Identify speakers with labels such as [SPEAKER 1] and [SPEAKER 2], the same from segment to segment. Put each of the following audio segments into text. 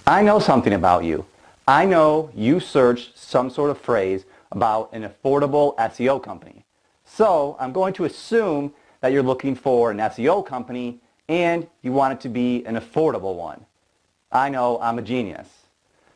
[SPEAKER 1] I know something about you. I know you searched some sort of phrase about an affordable SEO company. So I'm going to assume that you're looking for an SEO company and you want it to be an affordable one. I know I'm a genius.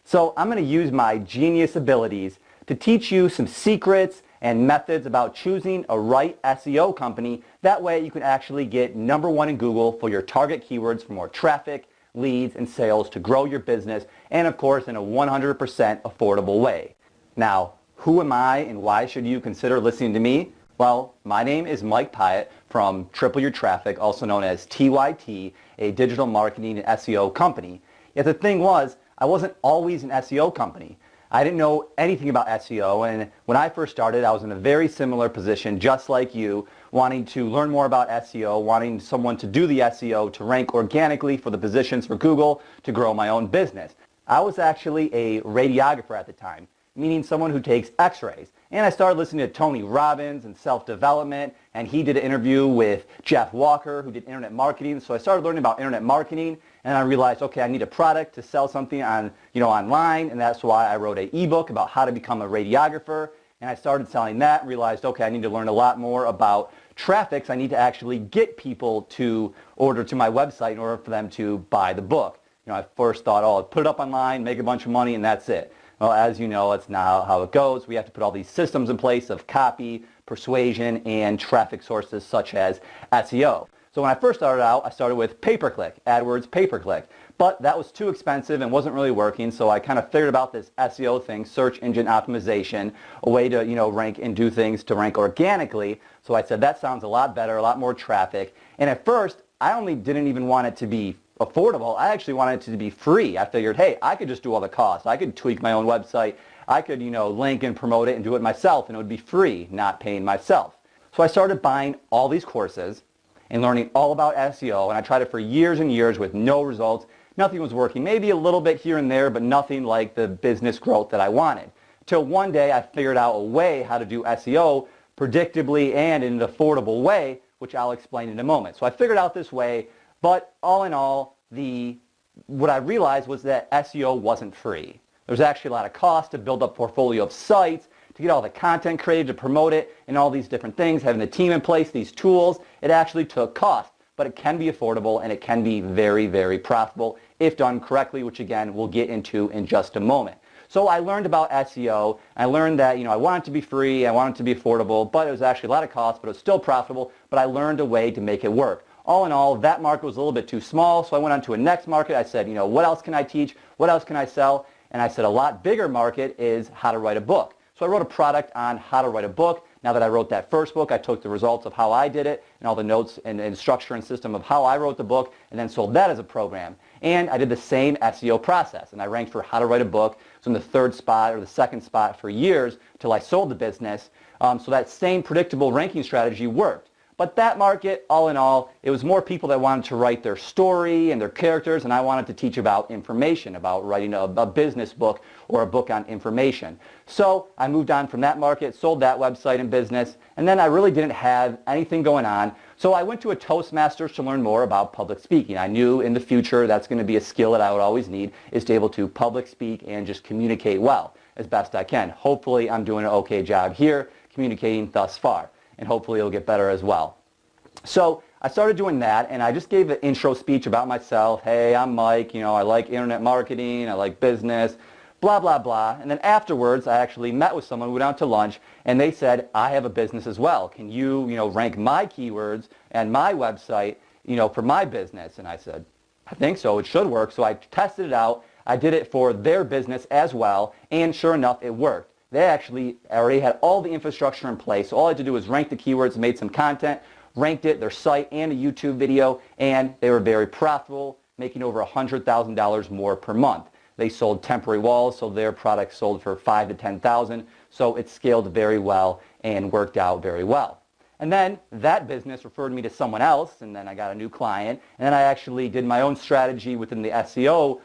[SPEAKER 1] So I'm going to use my genius abilities to teach you some secrets and methods about choosing a right SEO company. That way you can actually get #1 in Google for your target keywords for more traffic, leads, and sales to grow your business, and of course in a 100% affordable way. Now, who am I and why should you consider listening to me? Well, my name is Mike Pyatt from Triple Your Traffic, also known as TYT, a digital marketing and SEO company. Yet the thing was, I wasn't always an SEO company. I didn't know anything about SEO, and when I first started, I was in a very similar position, just like you, wanting to learn more about SEO, wanting someone to do the SEO, to rank organically for the positions for Google, to grow my own business. I was actually a radiographer at the time, meaning someone who takes x-rays. And I started listening to Tony Robbins and self-development, and he did an interview with Jeff Walker, who did internet marketing. So I started learning about internet marketing, and I realized, okay, I need a product to sell something on, online, and that's why I wrote an ebook about how to become a radiographer. And I started selling that and realized, okay, I need to learn a lot more about traffic, so I need to actually get people to order to my website in order for them to buy the book. I first thought, oh, I'll put it up online, make a bunch of money, and that's it. Well, as you know, it's not how it goes. We have to put all these systems in place of copy, persuasion, and traffic sources such as SEO. So when I first started out, I started with pay-per-click, AdWords pay-per-click. But that was too expensive and wasn't really working, so I kind of figured about this SEO thing, search engine optimization, a way to, rank and do things to rank organically. So I said, that sounds a lot better, a lot more traffic. And at first, I only didn't even want it to be affordable. I actually wanted it to be free. I figured, hey, I could just do all the costs. I could tweak my own website. I could, link and promote it and do it myself, and it would be free, not paying myself. So I started buying all these courses and learning all about SEO, and I tried it for years and years with no results. Nothing was working. Maybe a little bit here and there, but nothing like the business growth that I wanted. Till one day I figured out a way how to do SEO predictably and in an affordable way, which I'll explain in a moment. So I figured out this way, but all in all, what I realized was that SEO wasn't free. There's actually a lot of cost to build up a portfolio of sites, to get all the content created, to promote it, and all these different things, having the team in place, these tools. It actually took cost, but it can be affordable and it can be very, very profitable if done correctly, which again, we'll get into in just a moment. So I learned about SEO. I learned that, I want it to be free, I want it to be affordable, but it was actually a lot of cost, but it was still profitable, but I learned a way to make it work. All in all, that market was a little bit too small, so I went on to a next market. I said, what else can I teach? What else can I sell? And I said, a lot bigger market is how to write a book. So I wrote a product on how to write a book. Now that I wrote that first book, I took the results of how I did it and all the notes and structure and system of how I wrote the book and then sold that as a program. And I did the same SEO process, and I ranked for how to write a book. So in the third spot or the second spot for years till I sold the business. So that same predictable ranking strategy worked. But that market, all in all, it was more people that wanted to write their story and their characters, and I wanted to teach about information, about writing a business book or a book on information. So I moved on from that market, sold that website and business, and then I really didn't have anything going on. So I went to a Toastmasters to learn more about public speaking. I knew in the future that's going to be a skill that I would always need, is to be able to public speak and just communicate well as best I can. Hopefully I'm doing an okay job here communicating thus far, and hopefully it'll get better as well. So I started doing that, and I just gave an intro speech about myself. Hey, I'm Mike, I like internet marketing, I like business, blah, blah, blah. And then afterwards, I actually met with someone, we went out to lunch, and they said, I have a business as well. Can you, rank my keywords and my website, for my business? And I said, I think so, it should work. So I tested it out. I did it for their business as well, and sure enough, it worked. They actually already had all the infrastructure in place. So all I had to do was rank the keywords, made some content, ranked it, their site, and a YouTube video, and they were very profitable, making over $100,000 more per month. They sold temporary walls, so their products sold for $5,000 to $10,000, so it scaled very well and worked out very well. And then that business referred me to someone else, and then I got a new client, and then I actually did my own strategy within the SEO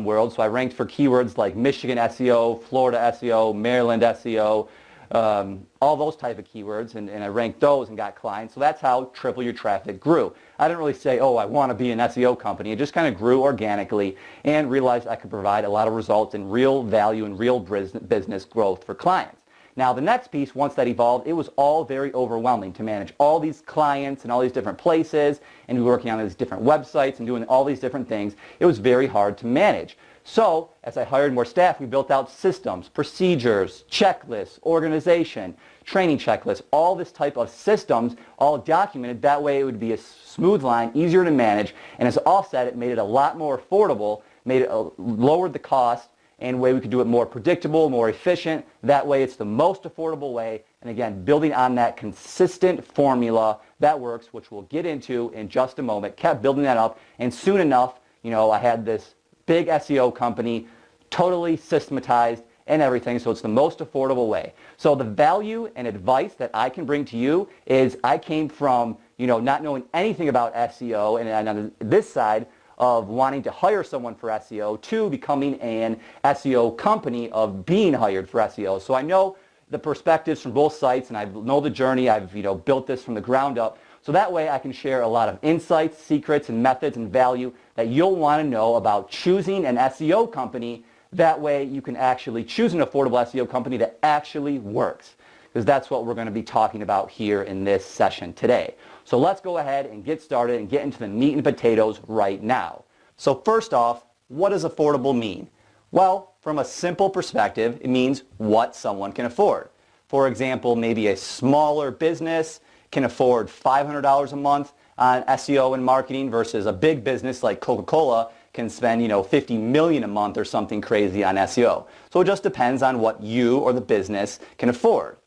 [SPEAKER 1] world, so I ranked for keywords like Michigan SEO, Florida SEO, Maryland SEO, all those type of keywords, and I ranked those and got clients. So that's how Triple Your Traffic grew. I didn't really say, oh, I want to be an SEO company. It just kind of grew organically and realized I could provide a lot of results and real value and real business growth for clients. Now the next piece, once that evolved, it was all very overwhelming to manage all these clients and all these different places and be working on these different websites and doing all these different things. It was very hard to manage. So as I hired more staff, we built out systems, procedures, checklists, organization, training checklists, all this type of systems, all documented. That way it would be a smooth line, easier to manage, and as all said, it made it a lot more affordable, lowered the cost, and way we could do it more predictable, more efficient. That way it's the most affordable way. And again, building on that consistent formula that works, which we'll get into in just a moment, kept building that up. And soon enough, I had this big SEO company, totally systematized and everything. So it's the most affordable way. So the value and advice that I can bring to you is I came from, not knowing anything about SEO and on this side, of wanting to hire someone for SEO to becoming an SEO company of being hired for SEO. So I know the perspectives from both sides and I know the journey. I've built this from the ground up. So that way I can share a lot of insights, secrets, and methods and value that you'll want to know about choosing an SEO company. That way you can actually choose an affordable SEO company that actually works. Because that's what we're going to be talking about here in this session today. So let's go ahead and get started and get into the meat and potatoes right now. So first off, what does affordable mean? Well, from a simple perspective, it means what someone can afford. For example, maybe a smaller business can afford $500 a month on SEO and marketing versus a big business like Coca-Cola can spend, $50 million a month or something crazy on SEO. So it just depends on what you or the business can afford.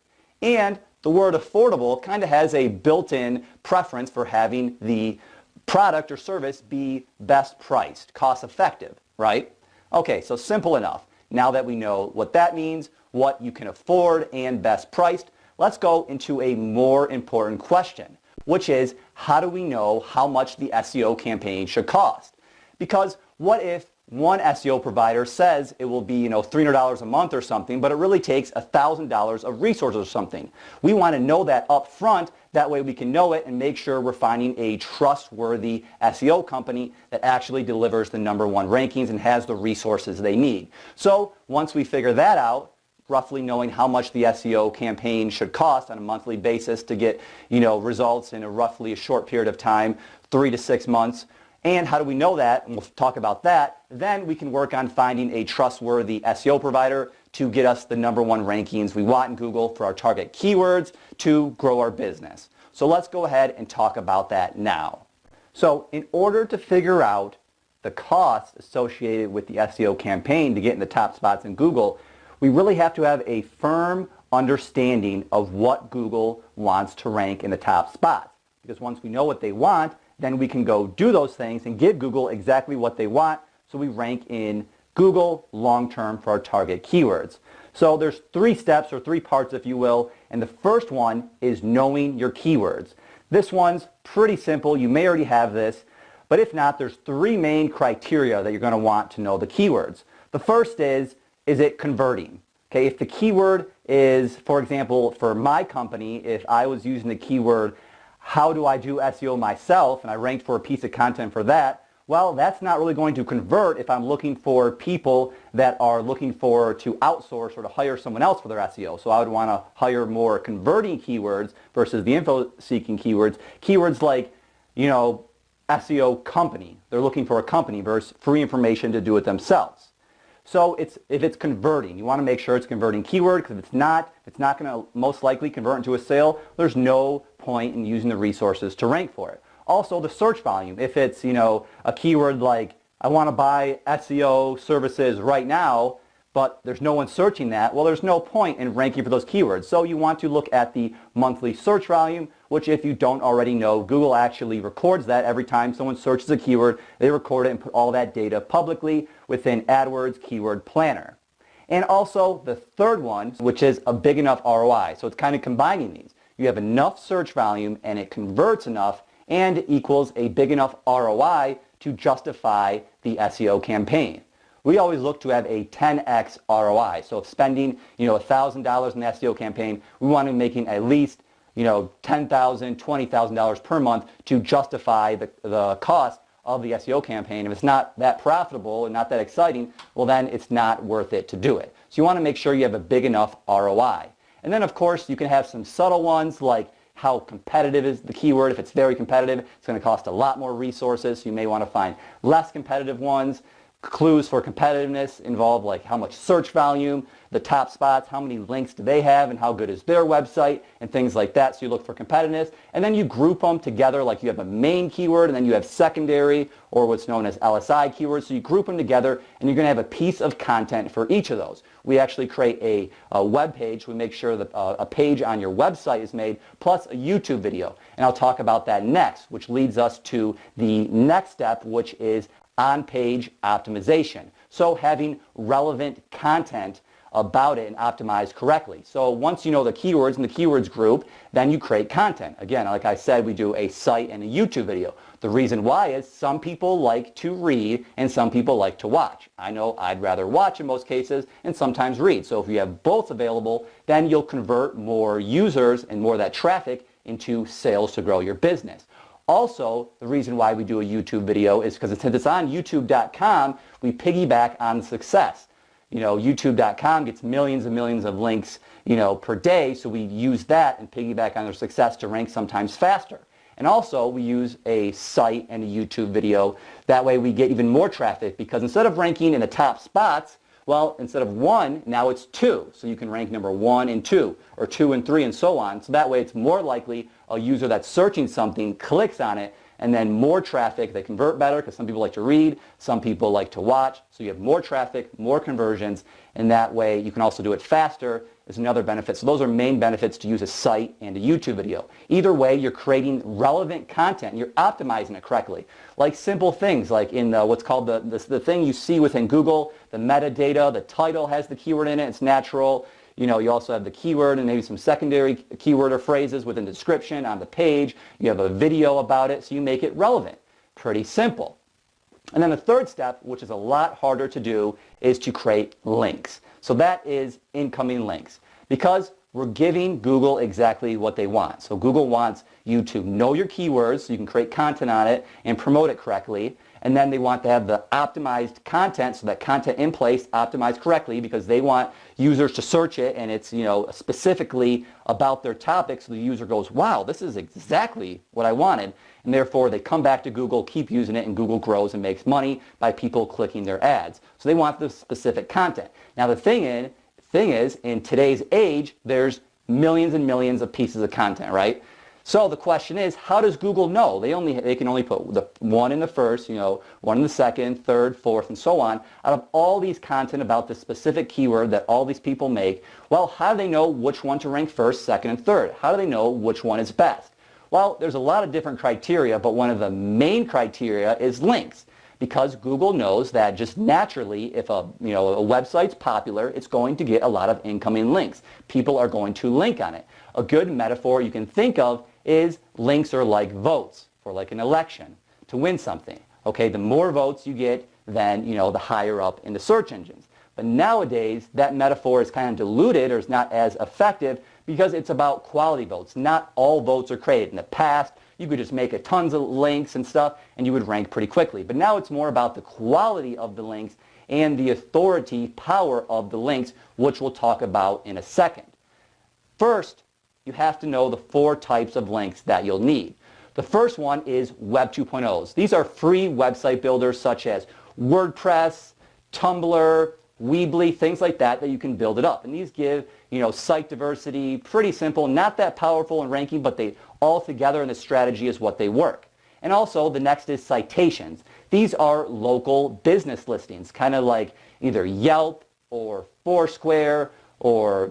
[SPEAKER 1] And the word affordable kind of has a built-in preference for having the product or service be best priced, cost effective, right? Okay, so simple enough. Now that we know what that means, what you can afford and best priced, let's go into a more important question, which is how do we know how much the SEO campaign should cost? Because what if one SEO provider says it will be, $300 a month or something, but it really takes $1,000 of resources or something. We want to know that up front. That way we can know it and make sure we're finding a trustworthy SEO company that actually delivers the #1 rankings and has the resources they need. So once we figure that out, roughly knowing how much the SEO campaign should cost on a monthly basis to get, results in roughly a short period of time, 3 to 6 months, and how do we know that? And we'll talk about that. Then we can work on finding a trustworthy SEO provider to get us the #1 rankings we want in Google for our target keywords to grow our business. So let's go ahead and talk about that now. So in order to figure out the costs associated with the SEO campaign to get in the top spots in Google, we really have to have a firm understanding of what Google wants to rank in the top spots. Because once we know what they want, then we can go do those things and give Google exactly what they want so we rank in Google long-term for our target keywords. So there's 3 steps or 3 parts, if you will, and the first one is knowing your keywords. This one's pretty simple. You may already have this, but if not, there's 3 main criteria that you're going to want to know the keywords. The first is it converting? Okay, if the keyword is, for example, for my company, if I was using the keyword how do I do SEO myself, and I ranked for a piece of content for that, well, that's not really going to convert if I'm looking for people that are looking to outsource or to hire someone else for their SEO. So I would want to hire more converting keywords versus the info-seeking keywords. Keywords like, SEO company. They're looking for a company versus free information to do it themselves. So if it's converting, you want to make sure it's converting keyword, because if it's not going to most likely convert into a sale. There's no point in using the resources to rank for it. Also the search volume. If it's, a keyword like I want to buy SEO services right now, but there's no one searching that, well, there's no point in ranking for those keywords. So you want to look at the monthly search volume, which if you don't already know, Google actually records that every time someone searches a keyword. They record it and put all that data publicly within AdWords Keyword Planner. And also the third one, which is a big enough ROI. So it's kind of combining these. You have enough search volume and it converts enough and it equals a big enough ROI to justify the SEO campaign. we always look to have a 10x ROI. So if spending, $1,000 in an SEO campaign, we want to be making at least, $10,000, $20,000 per month to justify the cost of the SEO campaign. If it's not that profitable and not that exciting, well then it's not worth it to do it. So you want to make sure you have a big enough ROI. And then of course you can have some subtle ones like how competitive is the keyword. If it's very competitive, it's going to cost a lot more resources. So you may want to find less competitive ones. Clues for competitiveness involve like how much search volume, the top spots, how many links do they have, and how good is their website, and things like that. So you look for competitiveness, and then you group them together like you have a main keyword, and then you have secondary, or what's known as LSI keywords. So you group them together, and you're going to have a piece of content for each of those. We actually create a web page. We make sure that a page on your website is made, plus a YouTube video. And I'll talk about that next, which leads us to the next step, which is on-page optimization. So having relevant content about it and optimized correctly. So once you know the keywords in the keywords group, then you create content. Again, like I said, we do a site and a YouTube video. The reason why is some people like to read and some people like to watch. I know I'd rather watch in most cases and sometimes read. So if you have both available, then you'll convert more users and more of that traffic into sales to grow your business. Also, the reason why we do a YouTube video is because since it's on YouTube.com, we piggyback on success. YouTube.com gets millions and millions of links, per day, so we use that and piggyback on their success to rank sometimes faster. And also, we use a site and a YouTube video. That way we get even more traffic because instead of ranking in the top spots, well, instead of 1, now it's 2. So you can rank number 1 and 2, or 2 and 3, and so on. So that way it's more likely a user that's searching something clicks on it, and then more traffic. They convert better because some people like to read, some people like to watch. So you have more traffic, more conversions, and that way you can also do it faster is another benefit. So those are main benefits to use a site and a YouTube video. Either way, you're creating relevant content and you're optimizing it correctly. Like simple things like in what's called the thing you see within Google, the metadata, the title has the keyword in it, it's natural. You also have the keyword and maybe some secondary keyword or phrases within the description on the page. You have a video about it, so you make it relevant. Pretty simple. And then the third step, which is a lot harder to do, is to create links. So that is incoming links because we're giving Google exactly what they want. So Google wants you to know your keywords so you can create content on it and promote it correctly. And then they want to have the optimized content, so that content in place optimized correctly because they want users to search it and it's specifically about their topic, so the user goes, wow, this is exactly what I wanted. And therefore they come back to Google, keep using it, and Google grows and makes money by people clicking their ads. So they want the specific content. Now the thing is, in today's age, there's millions and millions of pieces of content, right? So the question is, how does Google know? They can only put the 1 in the first, 1 in the second, third, fourth, and so on. Out of all these content about the specific keyword that all these people make, well, how do they know which one to rank first, second, and third? How do they know which one is best? Well, there's a lot of different criteria, but one of the main criteria is links. Because Google knows that just naturally, if a website's popular, it's going to get a lot of incoming links. People are going to link on it. A good metaphor you can think of is links are like votes for like an election to win something. Okay, the more votes you get, then the higher up in the search engines. But nowadays, that metaphor is kind of diluted or is not as effective because it's about quality votes. Not all votes are created. In the past, you could just make a tons of links and stuff and you would rank pretty quickly. But now it's more about the quality of the links and the authority power of the links, which we'll talk about in a second. First, you have to know the 4 types of links that you'll need. The first one is Web 2.0s. These are free website builders such as WordPress, Tumblr, Weebly, things like that you can build it up. And these give, site diversity, pretty simple, not that powerful in ranking, but they all together in the strategy is what they work. And also the next is citations. These are local business listings, kind of like either Yelp or Foursquare or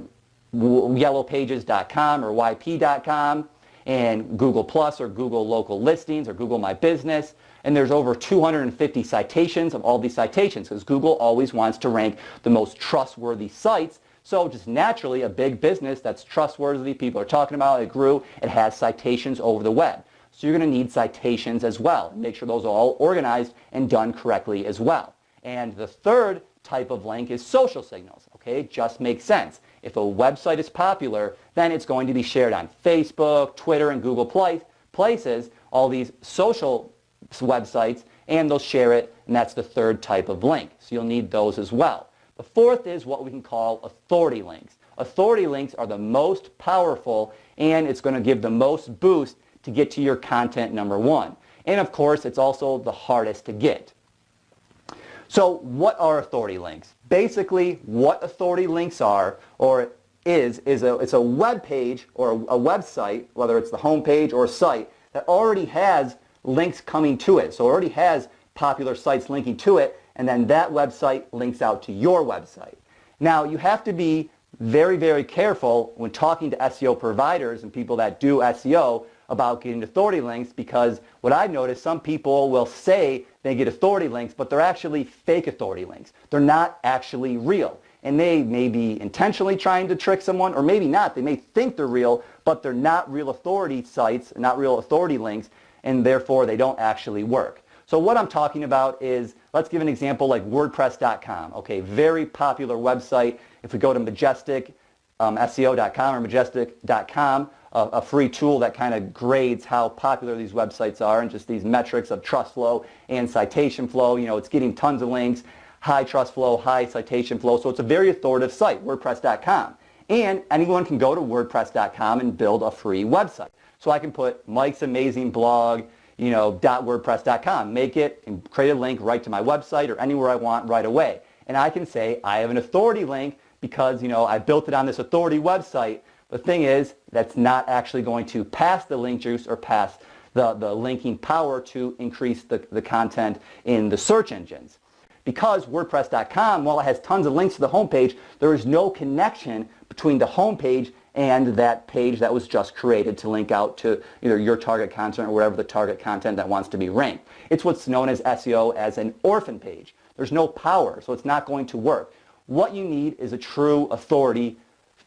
[SPEAKER 1] yellowpages.com or yp.com and Google Plus or Google Local Listings or Google My Business. And there's over 250 citations of all these citations because Google always wants to rank the most trustworthy sites. So just naturally, a big business that's trustworthy, people are talking about, it grew, it has citations over the web. So you're going to need citations as well. Make sure those are all organized and done correctly as well. And the third type of link is social signals. Okay, it just makes sense. If a website is popular, then it's going to be shared on Facebook, Twitter, and Google Places, all these social websites, and they'll share it, and that's the third type of link. So you'll need those as well. The fourth is what we can call authority links. Authority links are the most powerful, and it's going to give the most boost to get to your content number one. And of course, it's also the hardest to get. So what are authority links? Basically, what authority links are, or it's a web page or a website, whether it's the home page or a site, that already has links coming to it. So it already has popular sites linking to it, and then that website links out to your website. Now, you have to be very, very careful when talking to SEO providers and people that do SEO about getting authority links, because what I've noticed, some people will say they get authority links, but they're actually fake authority links. They're not actually real. And they may be intentionally trying to trick someone, or maybe not. They may think they're real, but they're not real authority sites, not real authority links, and therefore they don't actually work. So what I'm talking about is, let's give an example like WordPress.com. Okay, very popular website. If we go to Majestic, SEO.com or Majestic.com, a free tool that kind of grades how popular these websites are and just these metrics of trust flow and citation flow. You know, it's getting tons of links, high trust flow, high citation flow. So it's a very authoritative site, WordPress.com. And anyone can go to WordPress.com and build a free website. So I can put Mike's Amazing Blog, you know, .wordpress.com, make it and create a link right to my website or anywhere I want right away. And I can say I have an authority link because, you know, I built it on this authority website. The thing is, that's not actually going to pass the link juice or pass the linking power to increase the content in the search engines. Because WordPress.com, while it has tons of links to the homepage, there is no connection between the homepage and that page that was just created to link out to either your target content or whatever the target content that wants to be ranked. It's what's known as SEO as an orphan page. There's no power, so it's not going to work. What you need is a true authority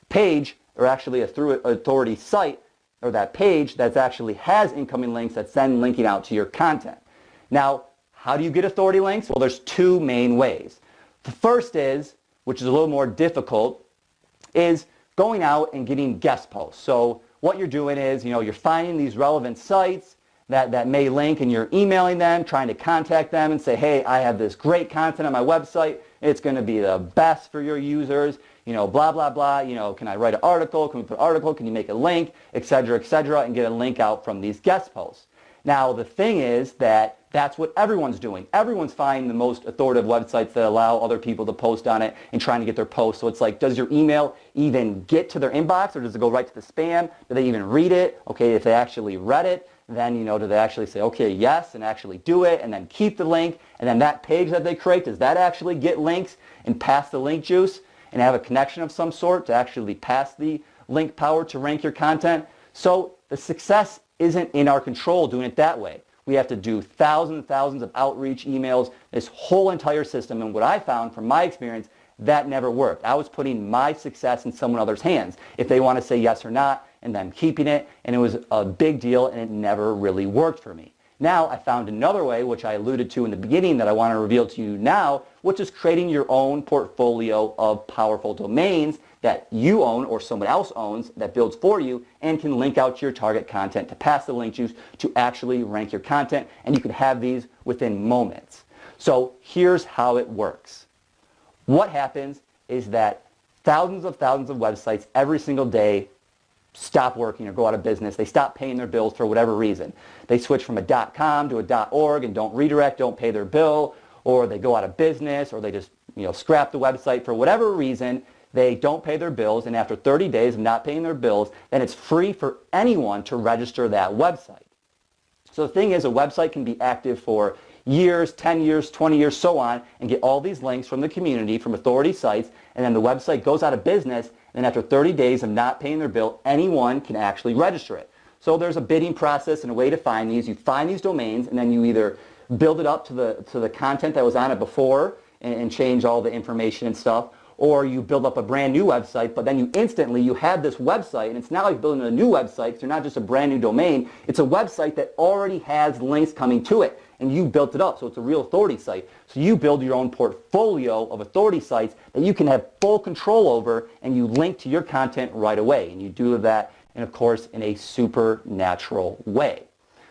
[SPEAKER 1] page, or actually a true authority site, or that page that actually has incoming links that's then linking out to your content. Now, how do you get authority links? Well, there's two main ways. The first is, which is a little more difficult, is going out and getting guest posts. So what you're doing is, you know, you're finding these relevant sites that may link, and you're emailing them, trying to contact them and say, hey, I have this great content on my website. It's going to be the best for your users. You know, blah, blah, blah. You know, can I write an article? Can we put an article? Can you make a link? Et cetera, and get a link out from these guest posts. Now, the thing is that that's what everyone's doing. Everyone's finding the most authoritative websites that allow other people to post on it and trying to get their posts. So it's like, does your email even get to their inbox, or does it go right to the spam? Do they even read it? Okay, if they actually read it, then, you know, do they actually say, okay, yes, and actually do it, and then keep the link, and then that page that they create, does that actually get links and pass the link juice and have a connection of some sort to actually pass the link power to rank your content? So the success isn't in our control doing it that way. We have to do thousands and thousands of outreach emails, this whole entire system. And what I found from my experience, that never worked. I was putting my success in someone else's hands, if they want to say yes or not, and then keeping it. And it was a big deal, and it never really worked for me. Now I found another way, which I alluded to in the beginning, that I want to reveal to you now, which is creating your own portfolio of powerful domains that you own or someone else owns that builds for you and can link out to your target content to pass the link juice to actually rank your content, and you can have these within moments. So here's how it works. What happens is that thousands of websites every single day stop working or go out of business. They stop paying their bills for whatever reason. They switch from a .com to a .org and don't redirect, don't pay their bill, or they go out of business, or they just, you know, scrap the website for whatever reason. They don't pay their bills, and after 30 days of not paying their bills, then it's free for anyone to register that website. So the thing is, a website can be active for years, 10 years, 20 years, so on, and get all these links from the community, from authority sites, and then the website goes out of business, and after 30 days of not paying their bill, anyone can actually register it. So there's a bidding process and a way to find these. You find these domains, and then you either build it up to the content that was on it before and change all the information and stuff, or you build up a brand new website, but then you have this website, and it's not like building a new website, because you're not just a brand new domain, it's a website that already has links coming to it, and you built it up, so it's a real authority site. So you build your own portfolio of authority sites that you can have full control over, and you link to your content right away, and you do that, and of course, in a supernatural way.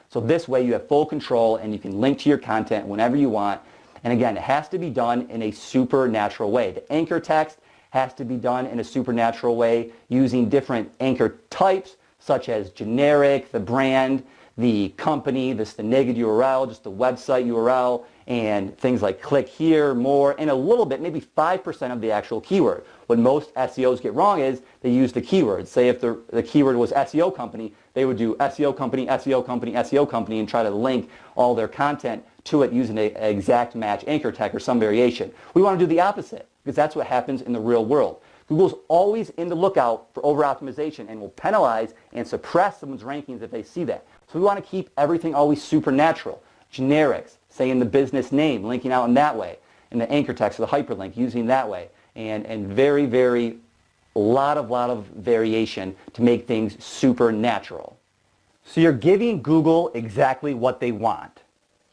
[SPEAKER 1] So this way you have full control, and you can link to your content whenever you want. And again, it has to be done in a supernatural way. The anchor text has to be done in a supernatural way using different anchor types, such as generic, the brand, the company, the naked URL, just the website URL, and things like click here, more, and a little bit, maybe 5% of the actual keyword. What most SEOs get wrong is they use the keyword. Say if the keyword was SEO company, they would do SEO company, SEO company, SEO company, and try to link all their content to it using an exact match anchor tag or some variation. We want to do the opposite, because that's what happens in the real world. Google's always in the lookout for over-optimization and will penalize and suppress someone's rankings if they see that. So we want to keep everything always supernatural. Generics, say in the business name, linking out in that way. In the anchor text or the hyperlink, using that way. And very, lot of variation to make things supernatural. So you're giving Google exactly what they want.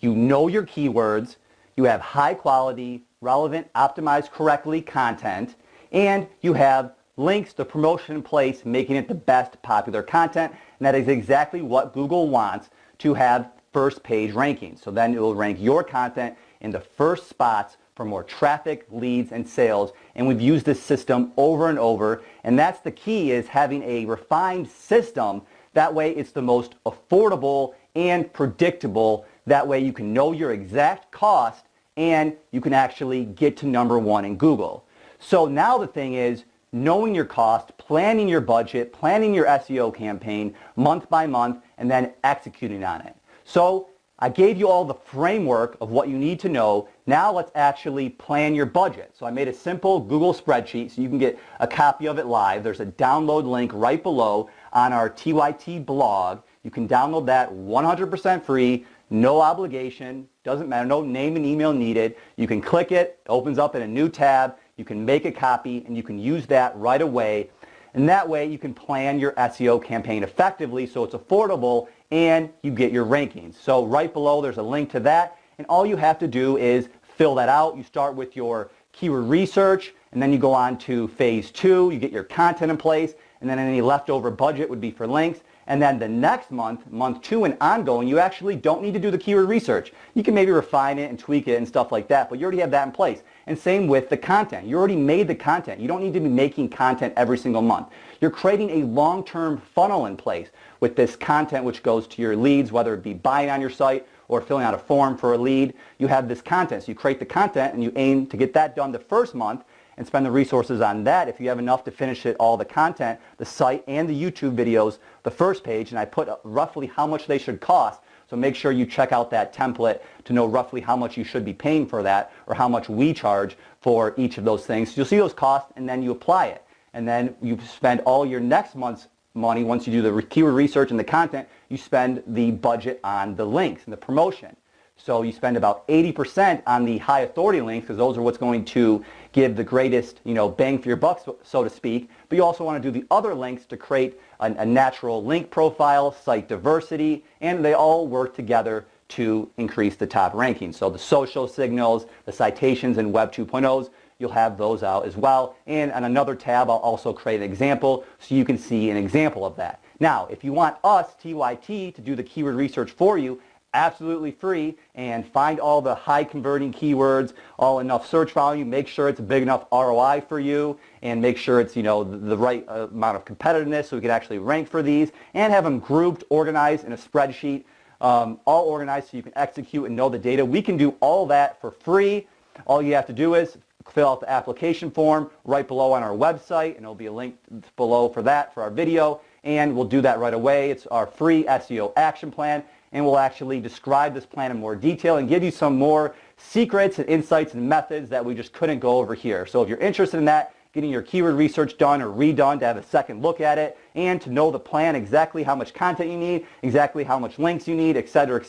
[SPEAKER 1] You know your keywords, you have high quality, relevant, optimized correctly content, and you have links to promotion in place, making it the best popular content, and that is exactly what Google wants to have first page rankings. So then it will rank your content in the first spots for more traffic, leads, and sales, and we've used this system over and over, and that's the key, is having a refined system. That way it's the most affordable and predictable. That way you can know your exact cost and you can actually get to #1 in Google. So now the thing is knowing your cost, planning your budget, planning your SEO campaign month by month, and then executing on it. So I gave you all the framework of what you need to know. Now let's actually plan your budget. So I made a simple Google spreadsheet so you can get a copy of it live. There's a download link right below on our TYT blog. You can download that 100% free, no obligation, doesn't matter, no name and email needed. You can click it, it opens up in a new tab, you can make a copy, and you can use that right away. And that way you can plan your SEO campaign effectively so it's affordable and you get your rankings. So right below there's a link to that, and all you have to do is fill that out. You start with your keyword research, and then you go on to phase 2, you get your content in place, and then any leftover budget would be for links. And then the next month, month 2 and ongoing, you actually don't need to do the keyword research. You can maybe refine it and tweak it and stuff like that, but you already have that in place. And same with the content. You already made the content. You don't need to be making content every single month. You're creating a long-term funnel in place with this content which goes to your leads, whether it be buying on your site or filling out a form for a lead. You have this content. So you create the content and you aim to get that done the first month and spend the resources on that. If you have enough to finish it, all the content, the site and the YouTube videos, the first page, and I put roughly how much they should cost. So make sure you check out that template to know roughly how much you should be paying for that, or how much we charge for each of those things. So you'll see those costs and then you apply it. And then you spend all your next month's money. Once you do the keyword research and the content, you spend the budget on the links and the promotion. So you spend about 80% on the high authority links, because those are what's going to give the greatest, bang for your buck, so to speak. But you also want to do the other links to create a natural link profile, site diversity, and they all work together to increase the top rankings. So the social signals, the citations, and Web 2.0s, you'll have those out as well. And on another tab, I'll also create an example so you can see an example of that. Now, if you want us, TYT, to do the keyword research for you, absolutely free, and find all the high converting keywords, all enough search volume, make sure it's a big enough ROI for you, and make sure it's the right amount of competitiveness so we can actually rank for these, and have them grouped, organized in a spreadsheet, all organized so you can execute and know the data. We can do all that for free. All you have to do is fill out the application form right below on our website, and there'll be a link below for that for our video, and we'll do that right away. It's our free SEO action plan, and we'll actually describe this plan in more detail and give you some more secrets and insights and methods that we just couldn't go over here. So if you're interested in that, getting your keyword research done or redone to have a second look at it, and to know the plan, exactly how much content you need, exactly how much links you need, et cetera,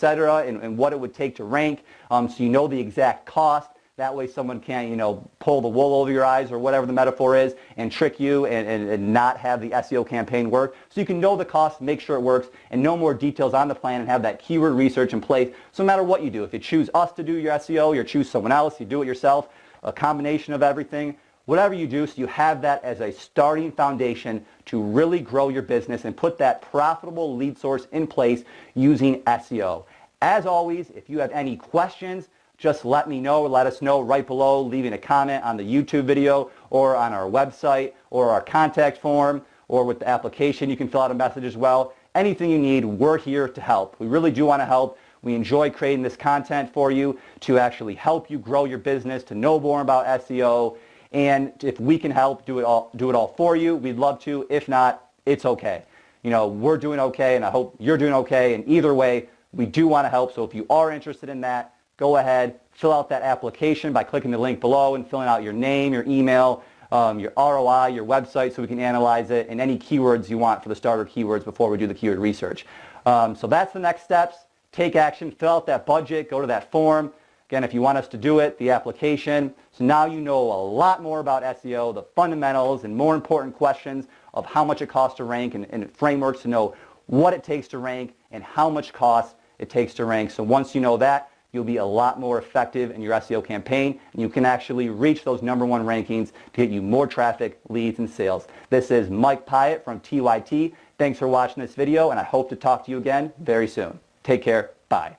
[SPEAKER 1] and what it would take to rank, so you know the exact cost, That way someone can't, pull the wool over your eyes or whatever the metaphor is and trick you and not have the SEO campaign work. So you can know the cost, make sure it works, and know more details on the plan and have that keyword research in place. So no matter what you do, if you choose us to do your SEO, you choose someone else, you do it yourself, a combination of everything, whatever you do, so you have that as a starting foundation to really grow your business and put that profitable lead source in place using SEO. As always, if you have any questions, just let me know, let us know right below, leaving a comment on the YouTube video or on our website or our contact form or with the application. You can fill out a message as well. Anything you need, we're here to help. We really do want to help. We enjoy creating this content for you to actually help you grow your business, to know more about SEO. And if we can help do it all for you, we'd love to. If not, it's okay. We're doing okay, and I hope you're doing okay. And either way, we do want to help. So if you are interested in that, go ahead, fill out that application by clicking the link below and filling out your name, your email, your ROI, your website, so we can analyze it, and any keywords you want for the starter keywords before we do the keyword research. So that's the next steps. Take action, fill out that budget, go to that form. Again, if you want us to do it, the application. So now you know a lot more about SEO, the fundamentals, and more important questions of how much it costs to rank and frameworks to know what it takes to rank and how much cost it takes to rank. So once you know that, you'll be a lot more effective in your SEO campaign, and you can actually reach those #1 rankings to get you more traffic, leads, and sales. This is Mike Pyatt from TYT. Thanks for watching this video, and I hope to talk to you again very soon. Take care. Bye.